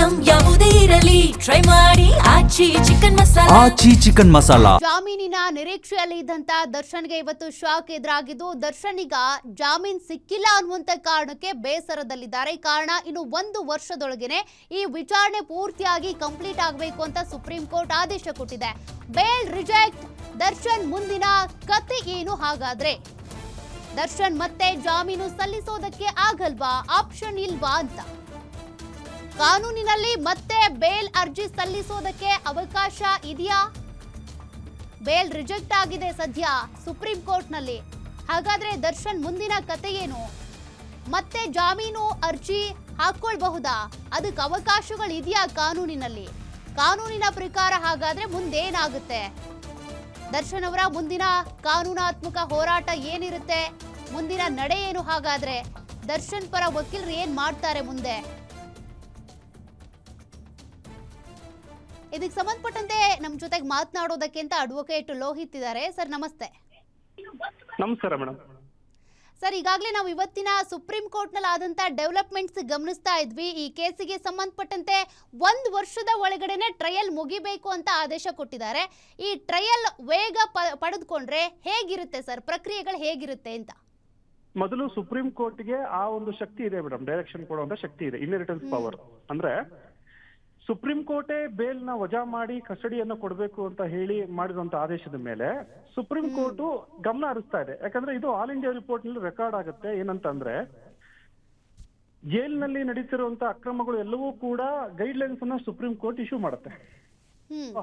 Item ಯಾವುದೇ ಇರಲಿ try ಮಾಡಿ ಆಚಿ ಚಿಕನ್ ಮಸಾಲಾ. ಜಾಮೀನಿನ ನಿರೀಕ್ಷೆಯಲ್ಲಿ ಇದ್ದಂತ ದರ್ಶನ್ಗೆ ಇವತ್ತು ಶಾಕ್ ಎದುರಾಗಿದ್ದು, ದರ್ಶನ್ ಈಗ ಜಾಮೀನ್ ಸಿಕ್ಕಿಲ್ಲ ಅನ್ನುವಂತ ಕಾರಣಕ್ಕೆ ಬೇಸರದಲ್ಲಿದ್ದಾರೆ. ಕಾರಣ ಇನ್ನು 1 ವರ್ಷದೊಳಗೇನೆ ಈ ವಿಚಾರಣೆ ಪೂರ್ತಿಯಾಗಿ ಕಂಪ್ಲೀಟ್ ಆಗಬೇಕು ಅಂತ ಸುಪ್ರೀಂ ಕೋರ್ಟ್ ಆದೇಶ ಕೊಟ್ಟಿದೆ. ಬೇಲ್ ರಿಜೆಕ್ಟ್, ದರ್ಶನ್ ಮುಂದಿನ ಕತೆ ಏನು? ಹಾಗಾದ್ರೆ ದರ್ಶನ್ ಮತ್ತೆ ಜಾಮೀನು ಸಲ್ಲಿಸೋದಕ್ಕೆ ಆಗಲ್ವಾ? ಆಪ್ಷನ್ ಇಲ್ವಾ ಅಂತ ಕಾನೂನಿನಲ್ಲಿ ಮತ್ತೆ ಬೇಲ್ ಅರ್ಜಿ ಸಲ್ಲಿಸೋದಕ್ಕೆ ಅವಕಾಶ ಇದೆಯಾ? ಬೇಲ್ ರಿಜೆಕ್ಟ್ ಆಗಿದೆ ಸದ್ಯ ಸುಪ್ರೀಂ ಕೋರ್ಟ್ನಲ್ಲಿ. ಹಾಗಾದ್ರೆ ದರ್ಶನ್ ಮುಂದಿನ ಕತೆ ಏನು? ಮತ್ತೆ ಜಾಮೀನು ಅರ್ಜಿ ಹಾಕೊಳ್ಬಹುದಾ? ಅದಕ್ಕೆ ಅವಕಾಶಗಳು ಇದೆಯಾ ಕಾನೂನಿನಲ್ಲಿ? ಕಾನೂನಿನ ಪ್ರಕಾರ ಹಾಗಾದ್ರೆ ಮುಂದೇನಾಗುತ್ತೆ? ದರ್ಶನ್ ಅವರ ಮುಂದಿನ ಕಾನೂನಾತ್ಮಕ ಹೋರಾಟ ಏನಿರುತ್ತೆ? ಮುಂದಿನ ನಡೆ ಏನು? ಹಾಗಾದ್ರೆ ದರ್ಶನ್ ಪರ ವಕೀಲರು ಏನ್ ಮಾಡ್ತಾರೆ ಮುಂದೆ? ಇದಕ್ಕೆ ಸಂಬಂಧಪಟ್ಟಂತೆ ನಮ್ಮ ಜೊತೆಗೆ ಮಾತನಾಡೋದಕ್ಕೆ ಅಂತ ಅಡ್ವೊಕೇಟ್ ಲೋಹಿತ್ ಇದ್ದಾರೆ. ಸರ್ ನಮಸ್ತೆ. ನಮಸ್ಕಾರ ಮೇಡಮ್. ಸರ್, ಈಗಾಗಲೇ ನಾವು ಇವತ್ತಿನ ಸುಪ್ರೀಂ ಕೋರ್ಟ್ನಲ್ಲಿ ಆದಂತ ಡೆವಲಪ್ಮೆಂಟ್ಸ್ ಗಮನಿಸ್ತಾ ಇದ್ವಿ. ಈ ಕೇಸಿಗೆ ಸಂಬಂಧಪಟ್ಟಂತೆ 1 ವರ್ಷದ ಒಳಗಡೆನೆ ಟ್ರಯಲ್ ಮುಗಿಬೇಕು ಅಂತ ಆದೇಶ ಕೊಟ್ಟಿದ್ದಾರೆ. ಈ ಟ್ರಯಲ್ ವೇಗ ಪಡೆದುಕೊಂಡ್ರೆ ಹೇಗಿರುತ್ತೆ ಸರ್? ಪ್ರಕ್ರಿಯೆಗಳು ಹೇಗಿರುತ್ತೆ ಅಂತ? ಮೊದಲು ಸುಪ್ರೀಂ ಕೋರ್ಟ್ಗೆ ಆ ಒಂದು ಶಕ್ತಿ ಇದೆ ಮೇಡಮ್, ಡೈರೆಕ್ಷನ್ ಕೊಡುವಂತ ಶಕ್ತಿ ಇದೆ, ಇನ್ಹೆರಿಟೆನ್ಸ್ ಪವರ್. ಅಂದ್ರೆ ಸುಪ್ರೀಂ ಕೋರ್ಟೇ ಬೇಲ್ ನ ವಜಾ ಮಾಡಿ ಕಸ್ಟಡಿಯನ್ನು ಕೊಡಬೇಕು ಅಂತ ಹೇಳಿ ಮಾಡಿರುವಂತ ಆದೇಶದ ಮೇಲೆ ಸುಪ್ರೀಂ ಕೋರ್ಟ್ ಗಮನ ಹರಿಸ್ತಾ ಇದೆ. ಯಾಕಂದ್ರೆ ಇದು ಆಲ್ ಇಂಡಿಯಾ ರಿಪೋರ್ಟ್ ನಲ್ಲಿ ರೆಕಾರ್ಡ್ ಆಗುತ್ತೆ. ಏನಂತಂದ್ರೆ ಜೈಲಿನಲ್ಲಿ ನಡೀತಿರುವಂತ ಅಕ್ರಮಗಳು ಎಲ್ಲವೂ ಕೂಡ ಗೈಡ್ ಲೈನ್ಸ್ ಅನ್ನ ಸುಪ್ರೀಂ ಕೋರ್ಟ್ ಇಶ್ಯೂ ಮಾಡುತ್ತೆ.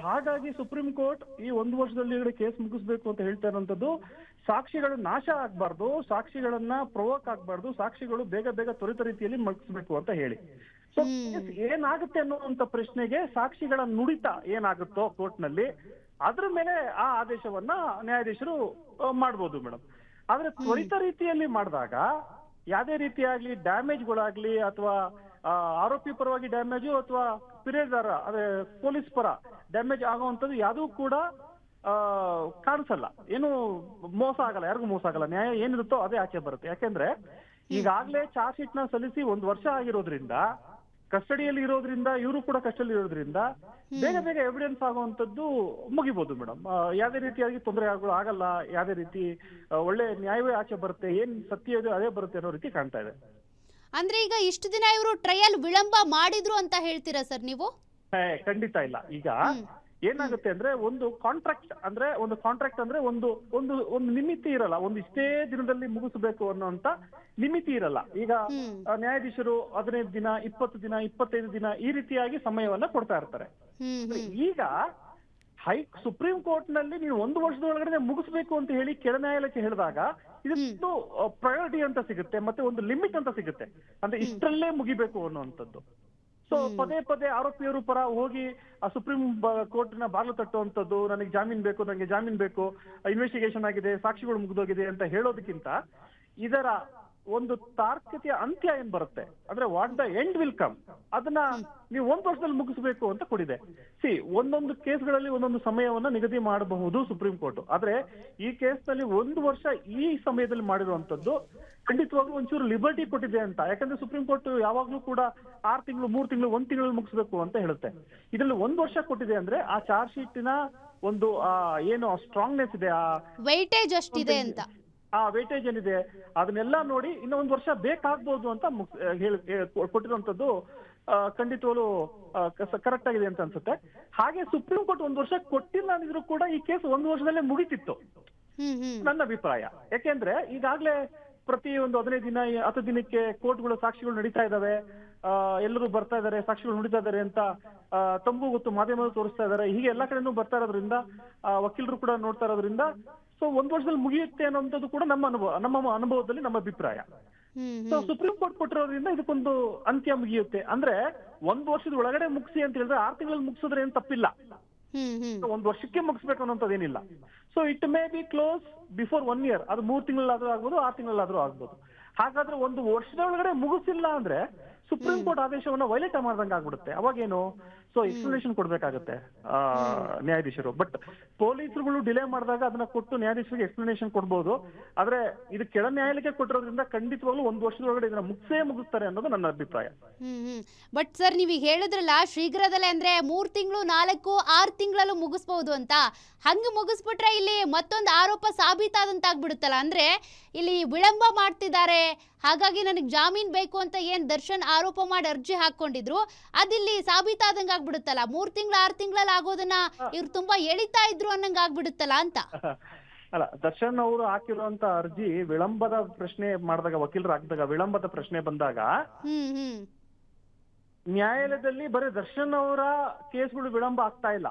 ಹಾಗಾಗಿ ಸುಪ್ರೀಂ ಕೋರ್ಟ್ ಈ 1 ವರ್ಷದಲ್ಲಿ ಕೇಸ್ ಮುಗಿಸ್ಬೇಕು ಅಂತ ಹೇಳ್ತಾ ಇರುವಂತದ್ದು, ಸಾಕ್ಷಿಗಳು ನಾಶ ಆಗ್ಬಾರ್ದು, ಸಾಕ್ಷಿಗಳನ್ನ ಪ್ರೊವೋಕ್ ಆಗ್ಬಾರ್ದು, ಸಾಕ್ಷಿಗಳು ಬೇಗ ಬೇಗ ತ್ವರಿತ ರೀತಿಯಲ್ಲಿ ಮುಗಿಸ್ಬೇಕು ಅಂತ ಹೇಳಿ. ಸೊ ಏನಾಗುತ್ತೆ ಅನ್ನುವಂತ ಪ್ರಶ್ನೆಗೆ ಸಾಕ್ಷಿಗಳ ನುಡಿತ ಏನಾಗುತ್ತೋ ಕೋರ್ಟ್ ನಲ್ಲಿ ಅದ್ರ ಮೇಲೆ ಆ ಆದೇಶವನ್ನ ನ್ಯಾಯಾಧೀಶರು ಮಾಡ್ಬೋದು ಮೇಡಮ್. ಆದ್ರೆ ತ್ವರಿತ ರೀತಿಯಲ್ಲಿ ಮಾಡಿದಾಗ ಯಾವುದೇ ರೀತಿಯಾಗ್ಲಿ ಡ್ಯಾಮೇಜ್ಗಳಾಗ್ಲಿ ಅಥವಾ ಆರೋಪಿ ಪರವಾಗಿ ಡ್ಯಾಮೇಜು ಅಥವಾ ಪಿರೇದಾರ ಅದೇ ಪೊಲೀಸ್ ಪರ ಡ್ಯಾಮೇಜ್ ಆಗುವಂಥದ್ದು ಯಾವುದೂ ಕೂಡ ಕಾಣಿಸಲ್ಲ. ಏನು ಮೋಸ ಆಗಲ್ಲ, ಯಾರಿಗೂ ಮೋಸ ಆಗಲ್ಲ. ನ್ಯಾಯ ಏನಿರುತ್ತೋ ಅದೇ ಆಚೆ ಬರುತ್ತೆ. ಯಾಕೆಂದ್ರೆ ಈಗಾಗ್ಲೇ ಚಾರ್ಜ್ ಶೀಟ್ ನ ಸಲ್ಲಿಸಿ 1 ವರ್ಷ ಆಗಿರೋದ್ರಿಂದ, ಕಸ್ಟಡಿಯಲ್ಲಿ ಇರೋದ್ರಿಂದ, ಇವರು ಕೂಡ ಕಸ್ಟಡಿಯಲ್ಲಿ ಇರೋದ್ರಿಂದ ಬೇಗ ಬೇಗ ಎವಿಡೆನ್ಸ್ ಆಗುವಂತದ್ದು ಮುಗಿಬಹುದು ಮೇಡಮ್. ಯಾವುದೇ ರೀತಿಯಾಗಿ ತೊಂದರೆ ಆಗಲ್ಲ, ಯಾವುದೇ ರೀತಿ ಒಳ್ಳೆ ನ್ಯಾಯವೇ ಆಚೆ ಬರುತ್ತೆ, ಏನ್ ಸತ್ಯ ಇದೆ ಅದೇ ಬರುತ್ತೆ ಅನ್ನೋ ರೀತಿ ಕಾಣ್ತಾ ಇದೆ. ಅಂದ್ರೆ ಈಗ ಇಷ್ಟು ದಿನ ಇವರು ಟ್ರಯಲ್ ವಿಳಂಬ ಮಾಡಿದ್ರು ಅಂತ ಹೇಳ್ತೀರಾ ಸರ್ ನೀವು? ಖಂಡಿತ ಇಲ್ಲ. ಈಗ ಏನಾಗುತ್ತೆ ಅಂದ್ರೆ ಒಂದು ಕಾಂಟ್ರಾಕ್ಟ್ ಅಂದ್ರೆ ಒಂದು ನಿಮಿತಿ ಇರಲ್ಲ. ಒಂದು ಇಷ್ಟೇ ದಿನದಲ್ಲಿ ಮುಗಿಸಬೇಕು ಅನ್ನೋಂತ ನಿಮಿತಿ ಇರಲ್ಲ. ಈಗ ನ್ಯಾಯಾಧೀಶರು 15 ದಿನ, 20 ದಿನ, 25 ದಿನ ಈ ರೀತಿಯಾಗಿ ಸಮಯವನ್ನ ಕೊಡ್ತಾ ಇರ್ತಾರೆ. ಈಗ ಸುಪ್ರೀಂ ಕೋರ್ಟ್ ನಲ್ಲಿ ನೀವು 1 ವರ್ಷದೊಳಗಡೆ ಮುಗಿಸ್ಬೇಕು ಅಂತ ಹೇಳಿ ಕೆಳ ನ್ಯಾಯಾಲಯಕ್ಕೆ ಹೇಳಿದಾಗ ಇದೊಂದು ಪ್ರಯಾರಿಟಿ ಅಂತ ಸಿಗುತ್ತೆ, ಮತ್ತೆ ಒಂದು ಲಿಮಿಟ್ ಅಂತ ಸಿಗುತ್ತೆ. ಅಂದ್ರೆ ಇಷ್ಟರಲ್ಲೇ ಮುಗಿಬೇಕು ಅನ್ನುವಂಥದ್ದು. ಸೊ ಪದೇ ಪದೇ ಆರೋಪಿಯವರು ಪರ ಹೋಗಿ ಆ ಸುಪ್ರೀಂ ಕೋರ್ಟ್ ನ ಬಾಗಿಲು ತಟ್ಟುವಂಥದ್ದು, ನನಗೆ ಜಾಮೀನ್ ಬೇಕು, ಇನ್ವೆಸ್ಟಿಗೇಷನ್ ಆಗಿದೆ, ಸಾಕ್ಷಿಗಳು ಮುಗಿದೋಗಿದೆ ಅಂತ ಹೇಳೋದಕ್ಕಿಂತ ಇದರ ಒಂದು ತಾರ್ಕಿಕ ಅಂತ್ಯ ಏನ್ ಬರುತ್ತೆ ಅಂದ್ರೆ what the end will come, ಅದನ್ನ ನೀವು 1 ವರ್ಷದಲ್ಲಿ ಮುಗಿಸ್ಬೇಕು ಅಂತ ಕೊಡಿದೆ. ಒಂದೊಂದು ಕೇಸ್ಗಳಲ್ಲಿ ಒಂದೊಂದು ಸಮಯವನ್ನ ನಿಗದಿ ಮಾಡಬಹುದು ಸುಪ್ರೀಂ ಕೋರ್ಟ್. ಆದ್ರೆ ಈ ಕೇಸ್ ನಲ್ಲಿ 1 ವರ್ಷ ಈ ಸಮಯದಲ್ಲಿ ಮಾಡಿರುವಂತದ್ದು ಖಂಡಿತವಾಗ್ಲೂ ಒಂಚೂರು ಲಿಬರ್ಟಿ ಕೊಟ್ಟಿದೆ ಅಂತ. ಯಾಕಂದ್ರೆ ಸುಪ್ರೀಂ ಕೋರ್ಟ್ ಯಾವಾಗ್ಲೂ ಕೂಡ 6 ತಿಂಗಳು, 3 ತಿಂಗಳು, 1 ತಿಂಗಳಲ್ಲಿ ಮುಗಿಸ್ಬೇಕು ಅಂತ ಹೇಳುತ್ತೆ. ಇದರಲ್ಲಿ 1 ವರ್ಷ ಕೊಟ್ಟಿದೆ ಅಂದ್ರೆ ಆ ಚಾರ್ಜ್ ಶೀಟ್ ನ ಒಂದು ಏನು ಸ್ಟ್ರಾಂಗ್ನೆಸ್ ಇದೆ, ಆ ವೈಟೇಜ್ ಅಷ್ಟಿದೆ ಅಂತ, ಆ ವೇಟೇಜ್ ಏನಿದೆ ಅದನ್ನೆಲ್ಲ ನೋಡಿ ಇನ್ನೂ 1 ವರ್ಷ ಬೇಕಾಗ್ಬೋದು ಅಂತ ಕೊಟ್ಟಿರುವಂತದ್ದು ಖಂಡಿತವಾಗ್ಲೂ ಕರೆಕ್ಟ್ ಆಗಿದೆ ಅಂತ ಅನ್ಸುತ್ತೆ. ಹಾಗೆ ಸುಪ್ರೀಂ ಕೋರ್ಟ್ 1 ವರ್ಷ ಕೊಟ್ಟಿಲ್ಲ ಅಂದಿದ್ರು ಕೂಡ ಈ ಕೇಸ್ 1 ವರ್ಷದಲ್ಲೇ ಮುಗಿತಿತ್ತು ನನ್ನ ಅಭಿಪ್ರಾಯ. ಯಾಕೆಂದ್ರೆ ಈಗಾಗ್ಲೇ ಪ್ರತಿ ಒಂದು 15 ದಿನ, 10 ದಿನಕ್ಕೆ ಕೋರ್ಟ್ಗಳು ಸಾಕ್ಷಿಗಳು ನಡೀತಾ ಇದಾವೆ, ಎಲ್ಲರೂ ಬರ್ತಾ ಇದಾರೆ, ಸಾಕ್ಷಿಗಳು ನುಡಿತಾ ಇದಾರೆ ಅಂತ ತಮಗೂ ಗೊತ್ತು, ಮಾಧ್ಯಮ ತೋರಿಸ್ತಾ ಇದಾರೆ. ಹೀಗೆ ಎಲ್ಲಾ ಕಡೆನೂ ಬರ್ತಾ ಇರೋದ್ರಿಂದ ವಕೀಲರು ಕೂಡ ನೋಡ್ತಾ ಇರೋದ್ರಿಂದ ಸೊ 1 ವರ್ಷದಲ್ಲಿ ಮುಗಿಯುತ್ತೆ ಅನ್ನೋಂಥದ್ದು ಕೂಡ ನಮ್ಮ ಅನುಭವದಲ್ಲಿ ನಮ್ಮ ಅಭಿಪ್ರಾಯ. ಸೊ ಸುಪ್ರೀಂ ಕೋರ್ಟ್ ಕೊಟ್ಟಿರೋದ್ರಿಂದ ಇದಕ್ಕೊಂದು ಅಂತ್ಯ ಮುಗಿಯುತ್ತೆ. ಅಂದ್ರೆ 1 ವರ್ಷದ ಒಳಗಡೆ ಮುಗಿಸಿ ಅಂತ ಹೇಳಿದ್ರೆ 6 ತಿಂಗಳಲ್ಲಿ ಮುಗಿಸಿದ್ರೆ ಏನ್ ತಪ್ಪಿಲ್ಲ. 1 ವರ್ಷಕ್ಕೆ ಮುಗಿಸ್ಬೇಕು ಅನ್ನೋಂಥದ್ದು ಏನಿಲ್ಲ. So it may be close before 1 year. ಅದು 3 ತಿಂಗಳಾದ್ರೂ ಆಗ್ಬೋದು, 6 ತಿಂಗಳಾದ್ರೂ ಆಗ್ಬೋದು. ಹಾಗಾದ್ರೆ 1 ವರ್ಷದ ಒಳಗಡೆ ಮುಗಿಸಿಲ್ಲ ಅಂದ್ರೆ ಸುಪ್ರೀಂ ಕೋರ್ಟ್ ಆದೇಶವನ್ನ ವೈಲೇಟ್ ಮಾಡ್ದಂಗೆ ಆಗ್ಬಿಡುತ್ತೆ. ಅವಾಗೇನು? ಸೊ ಎಕ್ಸ್ಪ್ಲನೇಷನ್ ಕೊಡ್ಬೇಕಾಗತ್ತೆ ನ್ಯಾಯಾಧೀಶರು. ಬಟ್ ಪೊಲೀಸರುಗಳು ಡಿಲೇ ಮಾಡಿದಾಗ ಅದನ್ನ ಕೊಟ್ಟು ನ್ಯಾಯಾಧೀಶರಿಗೆ ಎಕ್ಸ್ಪ್ಲನೇಷನ್ ಕೊಡ್ಬೋದು. ಆದ್ರೆ ಇದು ಕೆಳ ನ್ಯಾಯಾಲಯಕ್ಕೆ ಕೊಟ್ಟಿರೋದ್ರಿಂದ ಖಂಡಿತವಾಗ್ಲೂ 1 ವರ್ಷದೊಳಗಡೆ ಇದನ್ನ ಮುಗಿಸ್ತಾರೆ ಅನ್ನೋದು ನನ್ನ ಅಭಿಪ್ರಾಯ. ಬಟ್ ಸರ್, ನೀವೀಗ ಹೇಳಿದ್ರಲ್ಲ ಶೀಘ್ರದಲ್ಲೇ ಅಂದ್ರೆ 3 ತಿಂಗಳು 4 6 ತಿಂಗಳಲ್ಲೂ ಮುಗಿಸ್ಬಹುದು ಅಂತ. ಹಂಗೆ ಮುಗಿಸ್ಬಿಟ್ರೆ ಇಲ್ಲಿ ಮತ್ತೊಂದು ಆರೋಪ ಸಾಬೀತಾದಂತಾಗ್ಬಿಡುತ್ತಲ್ಲ. ಅಂದ್ರೆ ಇಲ್ಲಿ ವಿಳಂಬ ಮಾಡ್ತಿದ್ದಾರೆ, ಹಾಗಾಗಿ ನನಗೆ ಜಾಮೀನ್ ಬೇಕು ಅಂತ ಏನ್ ದರ್ಶನ್ ಆರೋಪ ಮಾಡಿ ಅರ್ಜಿ ಹಾಕೊಂಡಿದ್ರು ಅದಿಲ್ಲಿ ಸಾಬೀತಾದಂಗ ಆಗ್ಬಿಡುತ್ತಲ್ಲ. 3 ತಿಂಗಳು 6 ತಿಂಗಳಲ್ಲಿ ಆಗೋದನ್ನ ಇವ್ರು ತುಂಬಾ ಎಳಿತಾ ಇದ್ರು ಅನ್ನಂಗ ಆಗ್ಬಿಡುತ್ತಲ್ಲ ಅಂತ. ಅಲ್ಲ, ದರ್ಶನ್ ಅವರು ಹಾಕಿರುವಂತ ಅರ್ಜಿ ವಿಳಂಬದ ಪ್ರಶ್ನೆ ಮಾಡಿದಾಗ, ವಕೀಲರು ಹಾಕಿದಾಗ ವಿಳಂಬದ ಪ್ರಶ್ನೆ ಬಂದಾಗ ನ್ಯಾಯಾಲಯದಲ್ಲಿ ಬರೀ ದರ್ಶನ್ ಅವರ ಕೇಸ್ಗಳು ವಿಳಂಬ ಆಗ್ತಾ ಇಲ್ಲ.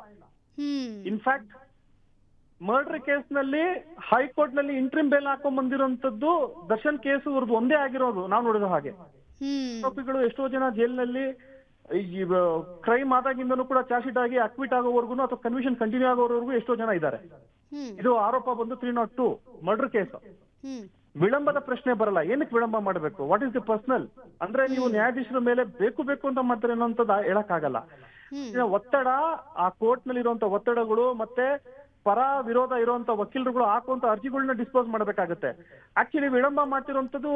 ಇನ್ಫ್ಯಾಕ್ಟ್ ಮರ್ಡರ್ ಕೇಸ್ ನಲ್ಲಿ ಹೈಕೋರ್ಟ್ ನಲ್ಲಿ ಇಂಟ್ರಿಮ್ ಬೇಲ್ ಹಾಕೊಂಡ್ ಬಂದಿರುವಂತದ್ದು ದರ್ಶನ್ ಕೇಸ್ ಅವ್ರದ್ದು ಒಂದೇ ಆಗಿರೋದು ನಾವು ನೋಡಿದ ಹಾಗೆ. ಆರೋಪಿಗಳು ಎಷ್ಟೋ ಜನ ಜೈಲಿನಲ್ಲಿ ಕ್ರೈಮ್ ಆದಾಗಿಂದನೂ ಕೂಡ ಚಾರ್ಜ್ ಶೀಟ್ ಆಗಿ ಅಕ್ವಿಟ್ ಆಗೋವರೆಗೂ ಅಥವಾ ಕನ್ವಿಷನ್ ಕಂಟಿನ್ಯೂ ಆಗೋವರೆಗೂ ಎಷ್ಟೋ ಜನ ಇದ್ದಾರೆ. ಇದು ಆರೋಪ ಬಂದು 302 ಮರ್ಡರ್ ಕೇಸ್. ವಿಳಂಬದ ಪ್ರಶ್ನೆ ಬರಲ್ಲ. ಏನಕ್ಕೆ ವಿಳಂಬ ಮಾಡಬೇಕು? What is the personal? ಅಂದ್ರೆ ನೀವು ನ್ಯಾಯಾಧೀಶರ ಮೇಲೆ ಬೇಕು ಅಂತ ಮಾಡ್ತಾರೆ ಅನ್ನೋಂಥದ್ದು ಹೇಳಕ್ಕಾಗಲ್ಲ. ಒತ್ತಡ, ಆ ಕೋರ್ಟ್ ನಲ್ಲಿ ಇರುವಂತ ಒತ್ತಡಗಳು ಮತ್ತೆ ಪರ ವಿರೋಧ ಇರುವಂತ ವಕೀಲರುಗಳು ಹಾಕುವಂತ ಅರ್ಜಿಗಳನ್ನ ಡಿಸ್ಪೋಸ್ ಮಾಡಬೇಕಾಗುತ್ತೆ. ಆಕ್ಚುಲಿ ವಿಳಂಬ ಮಾಡ್ತಿರುವಂತದ್ದು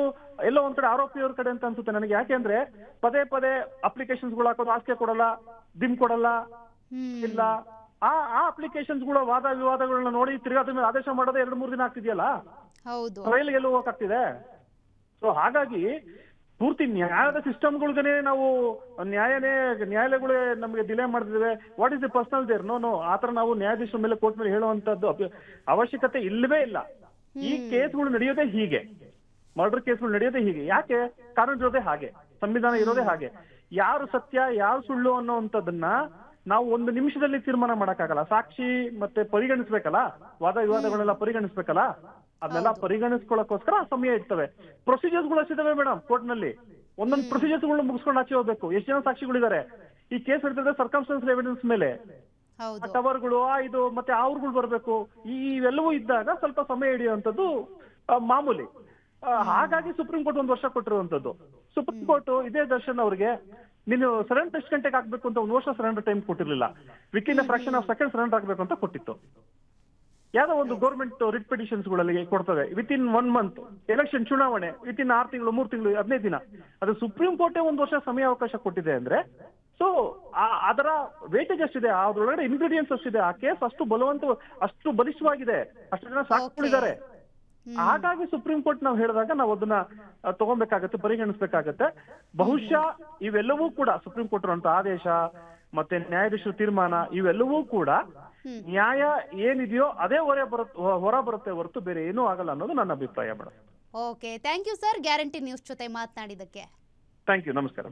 ಎಲ್ಲೋ ಒಂದ್ ಕಡೆ ಆರೋಪಿಯವ್ರ ಕಡೆ ಅಂತ ಅನ್ಸುತ್ತೆ ನನಗೆ. ಯಾಕೆಂದ್ರೆ ಪದೇ ಅಪ್ಲಿಕೇಶನ್ಸ್ ಗಳು ಹಾಕೋದು, ಆಸ್ತಿ ಕೊಡಲ್ಲ, ದಿಮ್ ಕೊಡಲ್ಲ, ಇಲ್ಲ ಆ ಅಪ್ಲಿಕೇಶನ್ಸ್ ವಾದ ವಿವಾದಗಳನ್ನ ನೋಡಿ ತಿರ್ಗಾ ಅದ್ರ ಮೇಲೆ ಆದೇಶ ಮಾಡೋದೇ 2-3 ದಿನ ಆಗ್ತಿದೆಯಲ್ಲ, ಟ್ರೈಲ್ ಗೆಲ್ಲ ಹೋಗಕ್ಕಾಗ್ತಿದೆ. ಸೊ ಹಾಗಾಗಿ ಪೂರ್ತಿ ನ್ಯಾಯದ ಸಿಸ್ಟಮ್ಗಳ್ಗೇನೆ ನಾವು ನ್ಯಾಯಾಲಯಗಳೇ ನಮಗೆ ಡಿಲೇ ಮಾಡ್ತಿದ್ದೇವೆ. What is the personal there? No, ಆತರ ನಾವು ನ್ಯಾಯಾಧೀಶರ ಮೇಲೆ ಕೋರ್ಟ್ ಮೇಲೆ ಹೇಳುವಂತದ್ದು ಅವಶ್ಯಕತೆ ಇಲ್ಲವೇ ಇಲ್ಲ. ಈ ಕೇಸ್ಗಳು ನಡೆಯೋದೇ ಹೀಗೆ, ಮರ್ಡರ್ ಕೇಸ್ಗಳು ನಡೆಯೋದೇ ಹೀಗೆ. ಯಾಕೆ? ಕಾನೂನು ಇರೋದೇ ಹಾಗೆ, ಸಂವಿಧಾನ ಇರೋದೇ ಹಾಗೆ. ಯಾರು ಸತ್ಯ ಯಾರು ಸುಳ್ಳು ಅನ್ನೋಂಥದ್ದನ್ನ ನಾವು 1 ನಿಮಿಷದಲ್ಲಿ ತೀರ್ಮಾನ ಮಾಡಕ್ಕಾಗಲ್ಲ. ಸಾಕ್ಷಿ ಮತ್ತೆ ಪರಿಗಣಿಸ್ಬೇಕಲ್ಲ, ವಾದ ವಿವಾದಗಳೆಲ್ಲ ಪರಿಗಣಿಸ್ಬೇಕಲ್ಲ, ಅದನ್ನೆಲ್ಲ ಪರಿಗಣಿಸ್ಕೊಳ್ಳೋಕೋಸ್ಕರ ಸಮಯ ಇರ್ತವೆ. ಪ್ರೊಸೀಜರ್ಸ್ಗಳು ಅಷ್ಟಿದಾವೆ ಮೇಡಮ್ ಕೋರ್ಟ್ ನಲ್ಲಿ. ಒಂದೊಂದು ಪ್ರೊಸೀಜರ್ಸ್ಗಳನ್ನ ಮುಗಿಸ್ಕೊಂಡು ಆಚೆ ಹೋಗ್ಬೇಕು. ಎಷ್ಟು ಜನ ಸಾಕ್ಷಿಗಳಿದ್ದಾರೆ ಈ ಕೇಸ್ ನಡೆದಿದ್ರೆ ಸರ್ಕಮ್ಸ್ಟೆನ್ಷಿಯಲ್ ಎವಿಡೆನ್ಸ್ ಮೇಲೆ, ಟವರ್ಗಳು ಇದು ಮತ್ತೆ ಅವ್ರುಗಳು ಬರ್ಬೇಕು. ಇವೆಲ್ಲವೂ ಇದ್ದಾಗ ಸ್ವಲ್ಪ ಸಮಯ ಹಿಡಿಯುವಂಥದ್ದು ಮಾಮೂಲಿ. ಹಾಗಾಗಿ ಸುಪ್ರೀಂ ಕೋರ್ಟ್ 1 ವರ್ಷ ಕೊಟ್ಟಿರುವಂತದ್ದು. ಸುಪ್ರೀಂ ಕೋರ್ಟ್ ಇದೇ ದರ್ಶನ್ ಅವ್ರಿಗೆ ನೀನು ಸರೆಂಡರ್ ಎಷ್ಟು ಗಂಟೆಗೆ ಆಗ್ಬೇಕು ಅಂತ 1 ವರ್ಷ ಸರೆಂಡರ್ ಟೈಮ್ ಕೊಟ್ಟಿರ್ಲಿಲ್ಲ. Within fraction of second surrender ಆಗ್ಬೇಕು ಅಂತ ಕೊಟ್ಟಿತ್ತು. ಯಾವ್ದೋ ಒಂದು ಗೌರ್ಮೆಂಟ್ ರಿಟ್ ಪಿಟಿಷನ್ಸ್ ಗಳಲ್ಲಿ ಕೊಡ್ತದೆ ವಿತಿನ್ 1 ಮಂತ್. ಎಲೆಕ್ಷನ್ ಚುನಾವಣೆ ವಿತಿನ್ 6 ತಿಂಗಳು 3 ತಿಂಗಳು 15 ದಿನ. ಅದು ಸುಪ್ರೀಂ ಕೋರ್ಟೇ 1 ವರ್ಷ ಸಮಯಾವಕಾಶ ಕೊಟ್ಟಿದೆ ಅಂದ್ರೆ ಸೊ ಅದರ ವೇಟೇಜ್ ಅಷ್ಟಿದೆ, ಅದ್ರೊಳಗಡೆ ಇನ್ಗ್ರೀಡಿಯೆಂಟ್ಸ್ ಅಷ್ಟಿದೆ. ಆ ಕೇಸ್ ಅಷ್ಟು ಅಷ್ಟು ಬಲಿಷ್ಠವಾಗಿದೆ, ಅಷ್ಟು ಜನ ಸಾಕ್ಷಿಗಳಿದ್ದಾರೆ. ಹಾಗಾಗಿ ಸುಪ್ರೀಂ ಕೋರ್ಟ್ ನಾವು ಹೇಳಿದಾಗ ನಾವು ಅದನ್ನ ತಗೊಬೇಕಾಗತ್ತೆ, ಪರಿಗಣಿಸ್ಬೇಕಾಗತ್ತೆ. ಬಹುಶಃ ಇವೆಲ್ಲವೂ ಕೂಡ ಸುಪ್ರೀಂ ಕೋರ್ಟ್ ಅಂತ ಆದೇಶ ಮತ್ತೆ ನ್ಯಾಯಾಧೀಶರ ತೀರ್ಮಾನ ಇವೆಲ್ಲವೂ ಕೂಡ ನ್ಯಾಯ ಏನಿದೆಯೋ ಅದೇ ಹೊರ ಬರುತ್ತೆ ಹೊರತು ಬೇರೆ ಏನೂ ಆಗಲ್ಲ ಅನ್ನೋದು ನನ್ನ ಅಭಿಪ್ರಾಯ madam. Okay, thank you sir, Guarantee News ಜೊತೆ ಮಾತನಾಡಿದ್ದಕ್ಕೆ. ಥ್ಯಾಂಕ್ ಯು, ನಮಸ್ಕಾರ.